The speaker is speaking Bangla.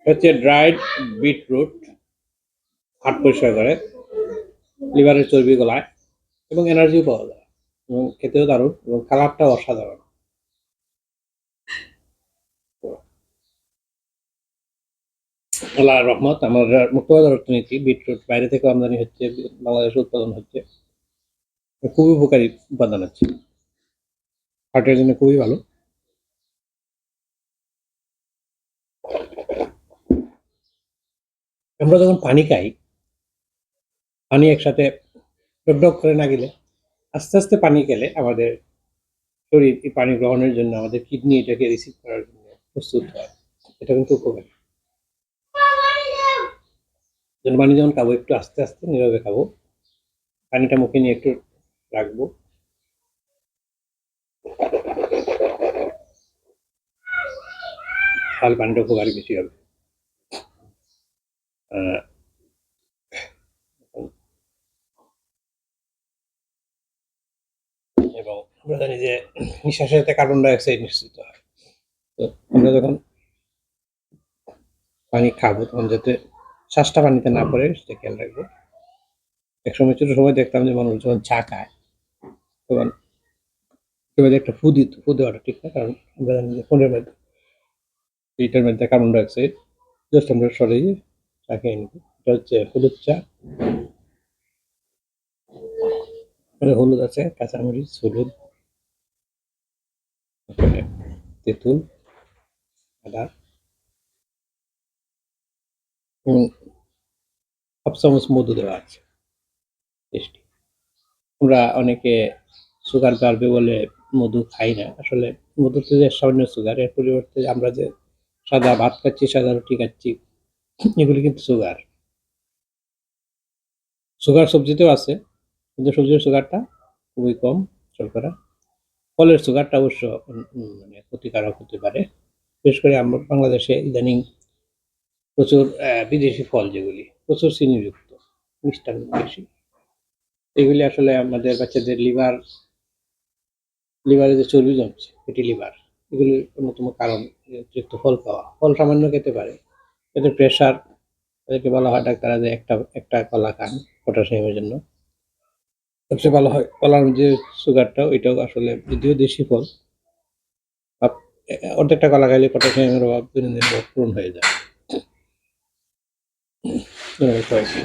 হচ্ছে ড্রাইড বিটরুট, হার্ট পরিষ্কার করে, লিভারের চর্বি গলায় এবং এনার্জিও পাওয়া যায় এবং খেতেও দারুণ এবং কালারটাও অসাধারণ। আল্লাহর রহমত, আমরা মুক্তবাজার অর্থনীতি, বিটরুট বাইরে থেকে আমদানি হচ্ছে, বাংলাদেশে উৎপাদন হচ্ছে, খুবই উপকারী উপাদান আছে, হার্টের জন্য খুবই ভালো। আমরা যখন পানি খাই, পানি একসাথে টক করে না গেলে আস্তে আস্তে পানি খেলে আমাদের শরীর এই পানি গ্রহণের জন্য, আমাদের কিডনি এটাকে রিসিভ করার জন্য প্রস্তুত হয়। এটা কিন্তু উপকারী। পানি যখন খাবো একটু আস্তে আস্তে নীরবে খাবো, পানিটা মুখে নিয়ে একটু রাখবো, তাহলে পানিটা উপকারী বেশি হবে। এবং আমরা জানি যে নিঃশ্বাসের সাথে কার্বন ডাইঅক্সাইড নিঃসৃত হয়। তো আমরা যখন পানি খাবো তখন যাতে শ্বাসটা পানিতে না পড়ে সেটা খেয়াল রাখবো। একসময় ছোট সময় দেখতাম যে মানুষ যখন চা খায় তখন একটা ফু দিত, ফু দেওয়াটা ঠিক না, কারণ আমরা জানি যে ফোনের মধ্যে এইটার মধ্যে কার্বন ডাইঅক্সাইড, জাস্ট আমরা সরিয়ে চা খেয়ে নিব। এটা হচ্ছে হলুদ চা, হলুদ আছে, কাঁচামরিচ, হলুদ, তারপরে তেঁতুল, আদা এবং হাফ চামচ মধু দেওয়া আছে, টেস্টি। আমরা অনেকে সুগার বাড়বে বলে মধু খাই না, আসলে মধুতে যে সামান্য সুগার, এর পরিবর্তে আমরা যে সাদা ভাত খাচ্ছি, সাদা রুটি খাচ্ছি, এগুলি কিন্তু সুগার। সুগার সবজিতেও আছে, কিন্তু সবজির সুগারটা খুবই কম শর্করা। ফলের সুগারটা অবশ্য মানে ক্ষতিকারক হতে পারে। বিশেষ করে আমরা বাংলাদেশে ইদানিং প্রচুর বিদেশি ফল, যেগুলি প্রচুর চিনিযুক্ত, মিষ্টান্ন বেশি, এগুলি আসলে আমাদের বাচ্চাদের লিভারে যে চর্বি জমছে, ফ্যাটি লিভার, এগুলির অন্যতম কারণ অতিরিক্ত ফল খাওয়া। ফল সামান্য খেতে পারে, এতে প্রেশার, তাদেরকে বলা হয় ডাক্তাররা যে একটা একটা কলা খান পটাশিয়ামের জন্য, সবচেয়ে ভালো হয়। কলার যে সুগারটা, ওইটাও আসলে যদিও দেশি ফল, অর্ধেকটা কলা খাইলে পটাশিয়ামের অভাব দৈনন্দিন পূরণ হয়ে যায়। ধন্যবাদ সবাইকে।